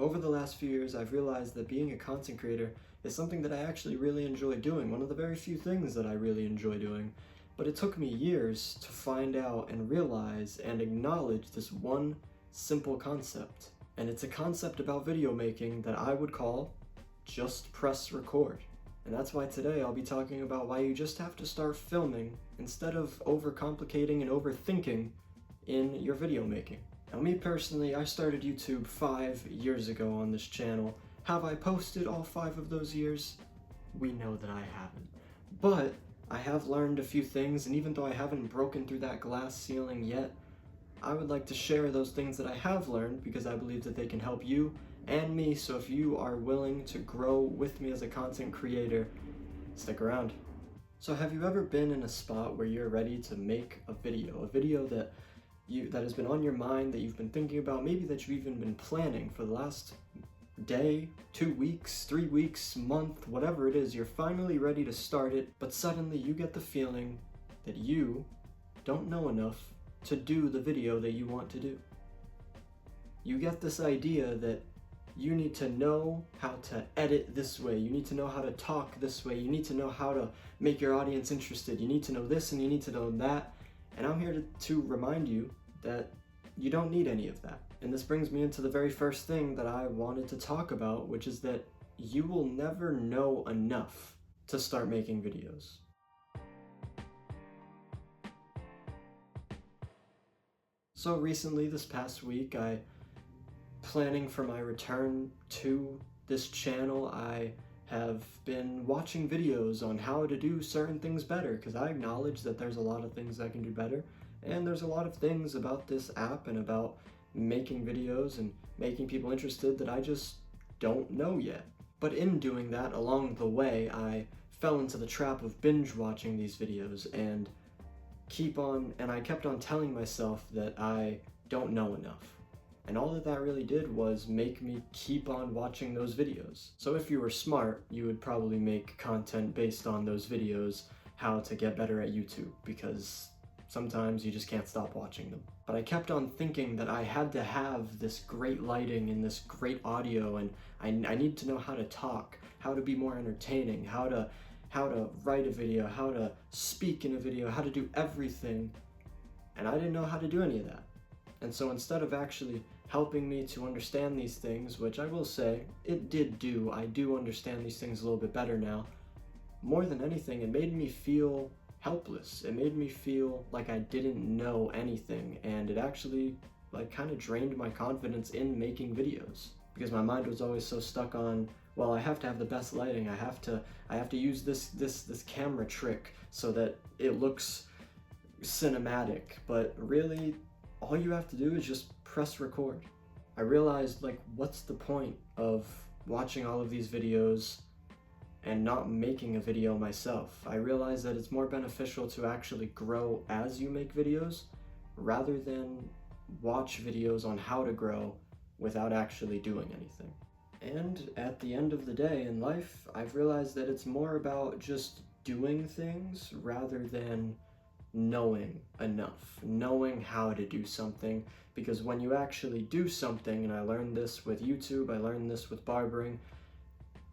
Over the last few years, I've realized that being a content creator is something that I actually really enjoy doing, one of the very few things that I really enjoy doing. But it took me years to find out and realize and acknowledge this one simple concept. And it's a concept about video making that I would call just press record. And that's why today I'll be talking about why you just have to start filming instead of overcomplicating and overthinking in your video making. Now, me personally, I started YouTube 5 years ago on this channel. Have I posted all 5 of those years? We know that I haven't. But I have learned a few things, and even though I haven't broken through that glass ceiling yet, I would like to share those things that I have learned because I believe that they can help you and me. So if you are willing to grow with me as a content creator, stick around. So have you ever been in a spot where you're ready to make a video that has been on your mind, that you've been thinking about, maybe that you've even been planning for the last day, 2 weeks, 3 weeks, month, whatever it is, you're finally ready to start it, but suddenly you get the feeling that you don't know enough to do the video that you want to do. You get this idea that you need to know how to edit this way, you need to know how to talk this way, you need to know how to make your audience interested, you need to know this and you need to know that, and I'm here to remind you that you don't need any of that. And this brings me into the very first thing that I wanted to talk about, which is that you will never know enough to start making videos. So recently, this past week, planning for my return to this channel, I have been watching videos on how to do certain things better, because I acknowledge that there's a lot of things I can do better, and there's a lot of things about this app and about making videos and making people interested that I just don't know yet. But in doing that, along the way, I fell into the trap of binge watching these videos and I kept on telling myself that I don't know enough. And all that really did was make me keep on watching those videos. So if you were smart, you would probably make content based on those videos, how to get better at YouTube, because sometimes you just can't stop watching them. But I kept on thinking that I had to have this great lighting and this great audio, and I need to know how to talk, how to be more entertaining, how to write a video, how to speak in a video, how to do everything. And I didn't know how to do any of that. And so instead of actually helping me to understand these things, which I will say, I do understand these things a little bit better now, more than anything, it made me feel helpless. It made me feel like I didn't know anything, and it actually kind of drained my confidence in making videos, because my mind was always so stuck on, well, I have to have the best lighting, I have to use this camera trick so that it looks cinematic, but really all you have to do is just press record. I realized, what's the point of watching all of these videos and not making a video myself? I realized that it's more beneficial to actually grow as you make videos rather than watch videos on how to grow without actually doing anything. And at the end of the day in life, I've realized that it's more about just doing things rather than knowing enough, knowing how to do something. Because when you actually do something, and I learned this with YouTube, I learned this with barbering,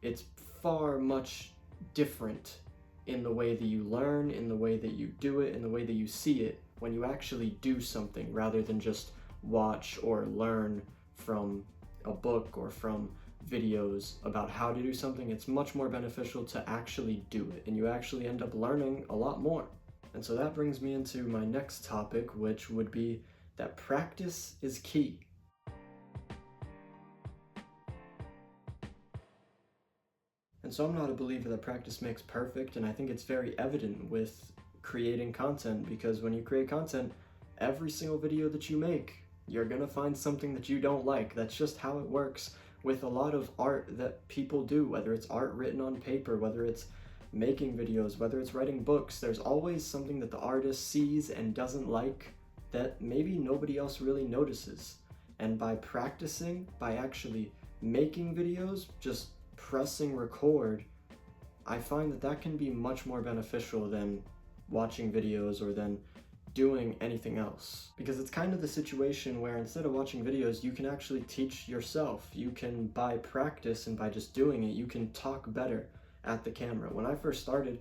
it's far much different in the way that you learn, in the way that you do it, in the way that you see it, when you actually do something rather than just watch or learn from a book or from videos about how to do something. It's much more beneficial to actually do it, and you actually end up learning a lot more. And so that brings me into my next topic, which would be that practice is key. And so I'm not a believer that practice makes perfect, and I think it's very evident with creating content, because when you create content, every single video that you make, you're gonna find something that you don't like. That's just how it works with a lot of art that people do, whether it's art written on paper, whether it's making videos, whether it's writing books. There's always something that the artist sees and doesn't like that maybe nobody else really notices. And by practicing, by actually making videos, just pressing record, I find that can be much more beneficial than watching videos or than doing anything else. Because it's kind of the situation where instead of watching videos, you can actually teach yourself. You can, by practice and by just doing it, you can talk better at the camera. When I first started,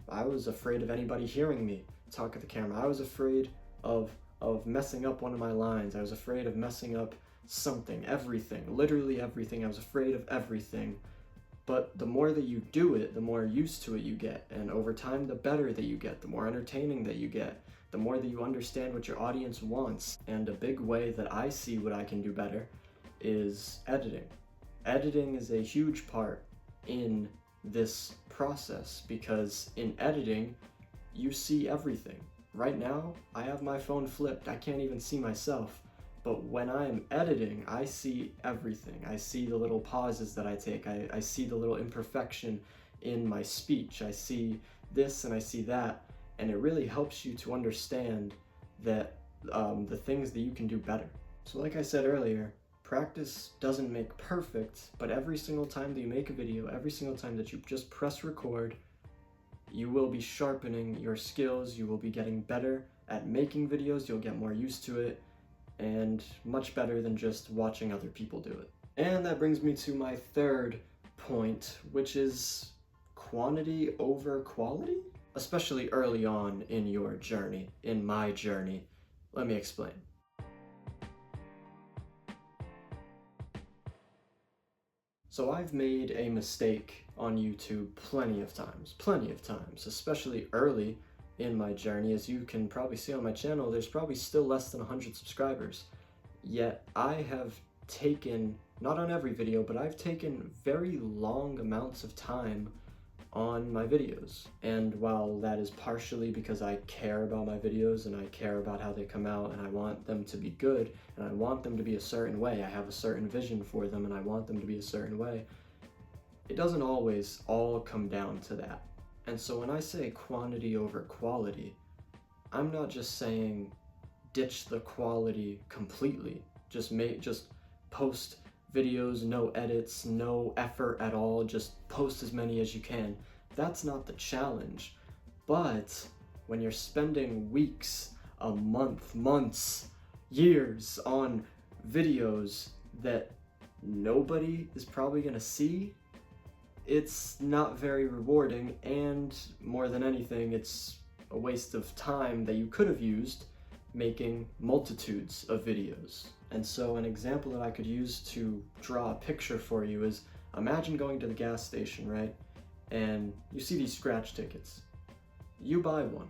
I was afraid of anybody hearing me talk at the camera. I was afraid of messing up one of my lines. I was afraid of messing up something, everything, literally everything. I was afraid of everything. But the more that you do it, the more used to it you get. And over time, the better that you get, the more entertaining that you get, the more that you understand what your audience wants. And a big way that I see what I can do better is editing. Editing is a huge part in this process, because in editing, you see everything. Right now, I have my phone flipped. I can't even see myself. But when I'm editing, I see everything. I see the little pauses that I take. I see the little imperfection in my speech. I see this and I see that. And it really helps you to understand that the things that you can do better. So like I said earlier, practice doesn't make perfect, but every single time that you make a video, every single time that you just press record, you will be sharpening your skills. You will be getting better at making videos. You'll get more used to it, and much better than just watching other people do it. And that brings me to my third point, which is quantity over quality, especially early on in your journey, in my journey. Let me explain. So I've made a mistake on YouTube plenty of times, especially early in my journey. As you can probably see on my channel, there's probably still less than 100 subscribers. Yet I have taken, not on every video, but I've taken very long amounts of time on my videos. And while that is partially because I care about my videos and I care about how they come out and I want them to be good and I want them to be a certain way, I have a certain vision for them and I want them to be a certain way, it doesn't always all come down to that. And so when I say quantity over quality, I'm not just saying ditch the quality completely. Just post videos, no edits, no effort at all, just post as many as you can. That's not the challenge. But when you're spending weeks, a month, months, years on videos that nobody is probably gonna see, it's not very rewarding, and more than anything, it's a waste of time that you could have used making multitudes of videos. And so an example that I could use to draw a picture for you is, imagine going to the gas station, right? And you see these scratch tickets. You buy one.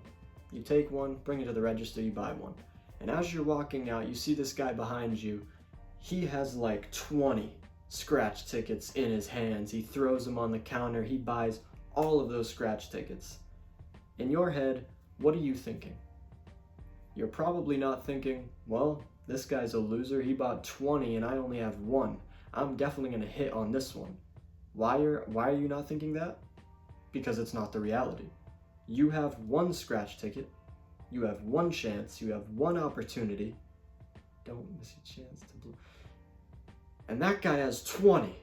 You take one, bring it to the register, you buy one. And as you're walking out, you see this guy behind you. He has like 20 scratch tickets in his hands. He throws them on the counter. He buys all of those scratch tickets. In your head, what are you thinking? You're probably not thinking, well, this guy's a loser. He bought 20 and I only have one. I'm definitely gonna hit on this one. Why are you not thinking that? Because it's not the reality. You have one scratch ticket. You have one chance. You have one opportunity. Don't miss your chance to blow. And that guy has 20.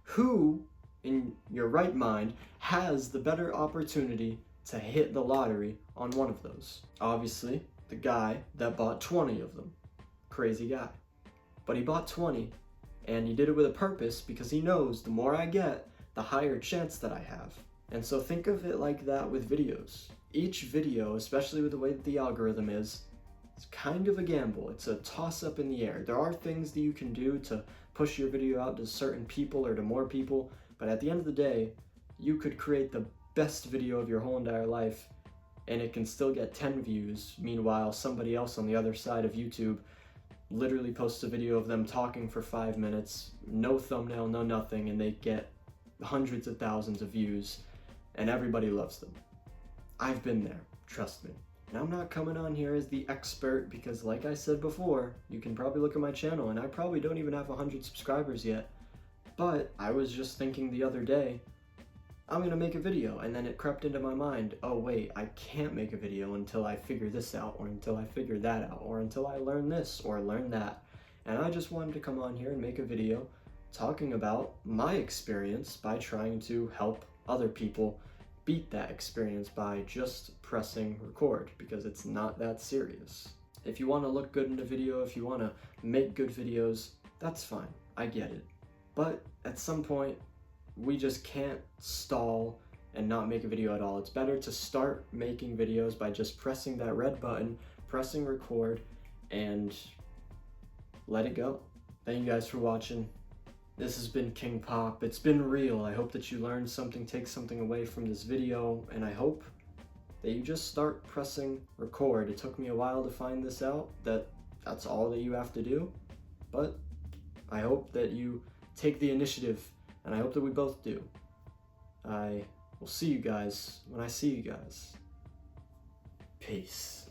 Who, in your right mind, has the better opportunity to hit the lottery on one of those? Obviously, the guy that bought 20 of them. Crazy guy. But he bought 20, and he did it with a purpose, because he knows the more I get, the higher chance that I have. And so think of it like that with videos. Each video, especially with the way that the algorithm is, it's kind of a gamble. It's a toss-up in the air. There are things that you can do to push your video out to certain people or to more people, but at the end of the day, you could create the best video of your whole entire life and it can still get 10 views. Meanwhile, somebody else on the other side of YouTube literally posts a video of them talking for 5 minutes, no thumbnail, no nothing, and they get hundreds of thousands of views, and everybody loves them. I've been there, trust me. And I'm not coming on here as the expert, because like I said before, you can probably look at my channel and I probably don't even have 100 subscribers yet. But I was just thinking the other day, I'm gonna make a video, and then it crept into my mind, oh wait, I can't make a video until I figure this out, or until I figure that out, or until I learn this or learn that. And I just wanted to come on here and make a video talking about my experience by trying to help other people beat that experience by just pressing record, because it's not that serious. If you want to look good in a video, if you want to make good videos, that's fine. I get it. But at some point, we just can't stall and not make a video at all. It's better to start making videos by just pressing that red button, pressing record, and let it go. Thank you guys for watching. This has been King Pop. It's been real. I hope that you learned something, take something away from this video, and I hope that you just start pressing record. It took me a while to find this out, that's all that you have to do, but I hope that you take the initiative, and I hope that we both do. I will see you guys when I see you guys. Peace.